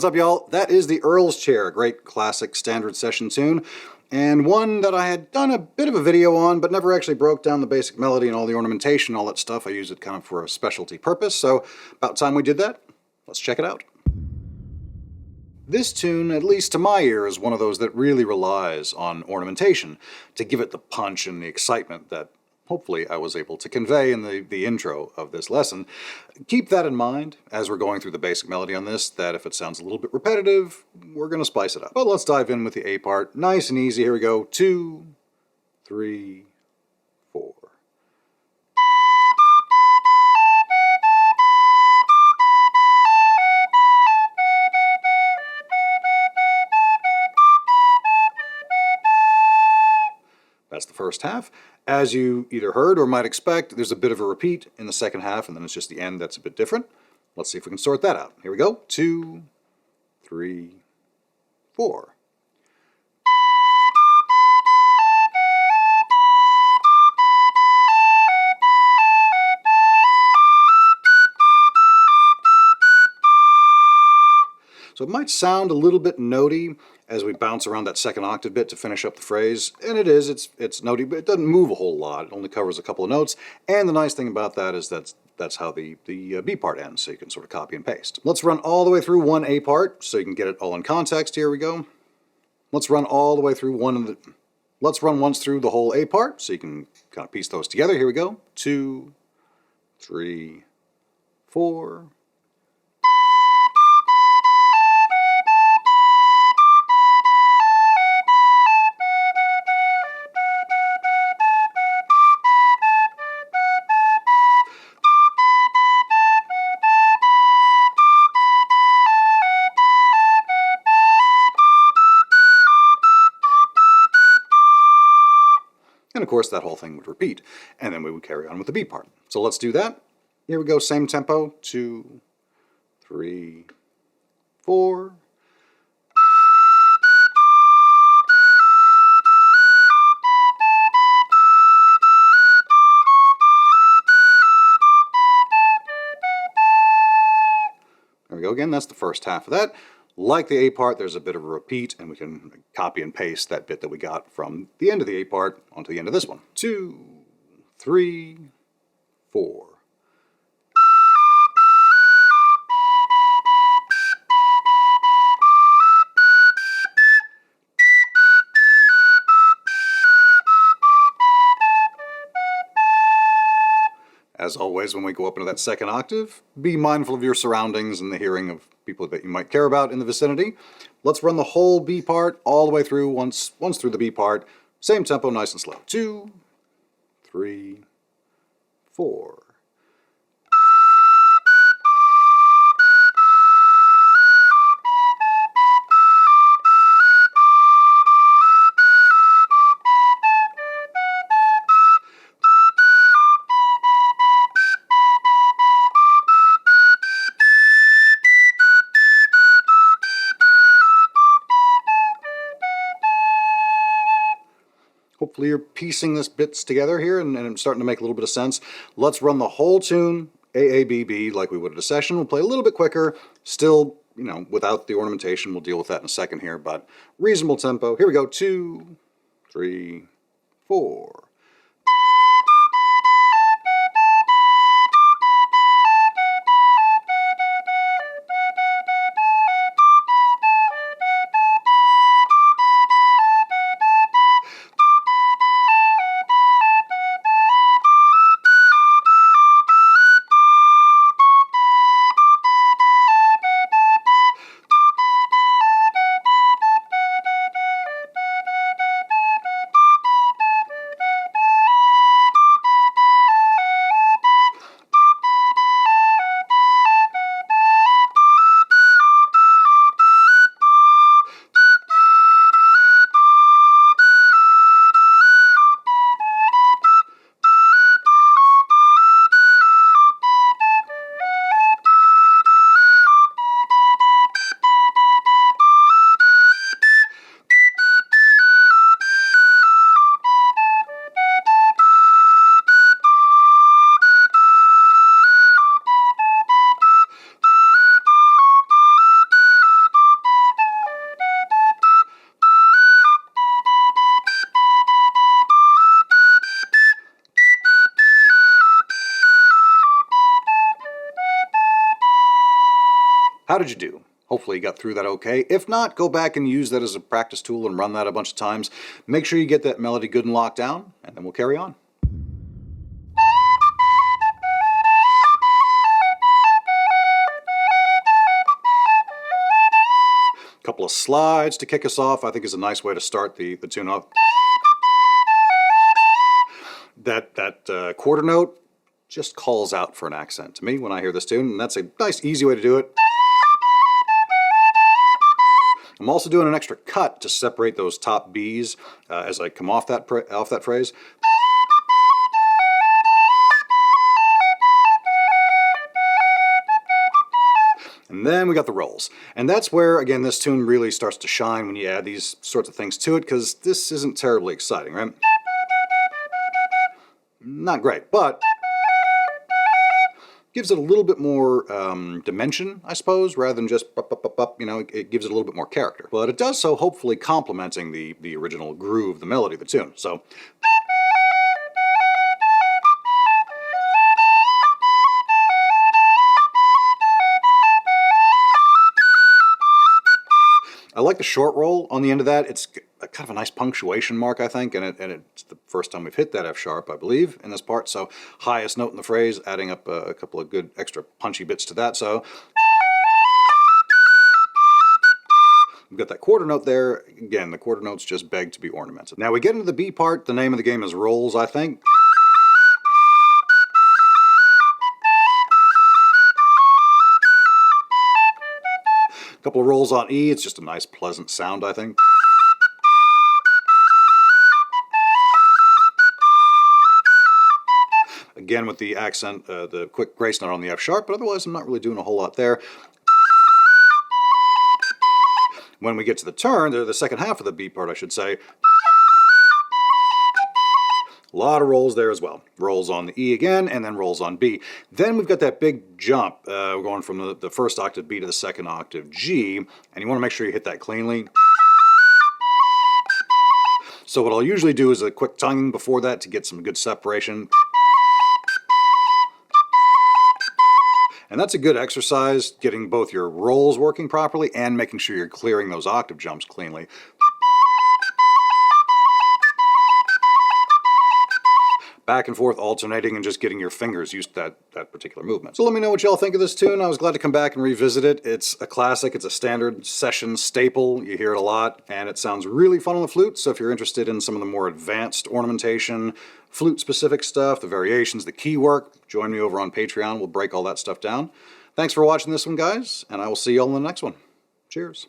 what's up, y'all? That is the Earl's Chair, a great classic standard session tune, and one that I had done a bit of a video on, but never actually broke down the basic melody and all the ornamentation, all that stuff. I use it kind of for a specialty purpose, so about time we did that. Let's check it out. This tune, at least to my ear, is one of those that really relies on ornamentation to give it the punch and the excitement that hopefully I was able to convey in the intro of this lesson. Keep that in mind as we're going through the basic melody on this, that if it sounds a little bit repetitive, we're going to spice it up. But let's dive in with the A part. Nice and easy. Here we go. 2, 3, 4. That's the first half. As you either heard or might expect, there's a bit of a repeat in the second half, and then it's just the end that's a bit different. Let's see if we can sort that out. Here we go. 2, 3, 4. So it might sound a little bit notey as we bounce around that second octave bit to finish up the phrase, and it is, it's notey, but it doesn't move a whole lot. It only covers a couple of notes, and the nice thing about that is that's how the B part ends, so you can sort of copy and paste. Let's run all the way through one A part, so you can get it all in context. Here we go. Let's run all the way through let's run once through the whole A part, so you can kind of piece those together. Here we go. 2, 3, 4. And of course that whole thing would repeat, and then we would carry on with the B part. So let's do that. Here we go, same tempo. 2, 3, 4. There we go again, that's the first half of that. Like the A part, there's a bit of a repeat, and we can copy and paste that bit that we got from the end of the A part onto the end of this one. 2, 3, 4. As always, when we go up into that second octave, be mindful of your surroundings and the hearing of people that you might care about in the vicinity. Let's run the whole B part all the way through, once through the B part. Same tempo, nice and slow. 2, 3, 4. Hopefully you're piecing this bits together here and it's starting to make a little bit of sense. Let's run the whole tune, A-A-B-B, like we would at a session. We'll play a little bit quicker, still, without the ornamentation. We'll deal with that in a second here, but reasonable tempo. Here we go, 2, 3, 4. How did you do? Hopefully you got through that okay. If not, go back and use that as a practice tool and run that a bunch of times. Make sure you get that melody good and locked down, and then we'll carry on. Couple of slides to kick us off, I think, is a nice way to start the tune off. That quarter note just calls out for an accent to me when I hear this tune, and that's a nice, easy way to do it. I'm also doing an extra cut to separate those top B's as I come off that phrase. And then we got the rolls. And that's where, again, this tune really starts to shine when you add these sorts of things to it, because this isn't terribly exciting, right? Not great, but gives it a little bit more dimension, I suppose, rather than just you know, it gives it a little bit more character. But it does so hopefully complementing the original groove, the melody of the tune. So I like the short roll on the end of that. It's kind of a nice punctuation mark, I think, and it's the first time we've hit that F sharp, I believe, in this part. So highest note in the phrase, adding up a couple of good extra punchy bits to that. So we've got that quarter note there. Again, the quarter notes just beg to be ornamented. Now we get into the B part. The name of the game is rolls, I think. A couple of rolls on E. It's just a nice, pleasant sound, I think. Again, with the accent, the quick grace note on the F sharp, but otherwise I'm not really doing a whole lot there. When we get to the turn, the second half of the B part, I should say, a lot of rolls there as well. Rolls on the E again, and then rolls on B. Then we've got that big jump. We're going from the first octave B to the second octave G, and you want to make sure you hit that cleanly. So what I'll usually do is a quick tonguing before that to get some good separation. And that's a good exercise, getting both your rolls working properly and making sure you're clearing those octave jumps cleanly. Back and forth, alternating, and just getting your fingers used to that particular movement. So let me know what y'all think of this tune. I was glad to come back and revisit it. It's a classic. It's a standard session staple. You hear it a lot, and it sounds really fun on the flute. So if you're interested in some of the more advanced ornamentation, flute-specific stuff, the variations, the key work, join me over on Patreon. We'll break all that stuff down. Thanks for watching this one, guys, and I will see y'all in the next one. Cheers.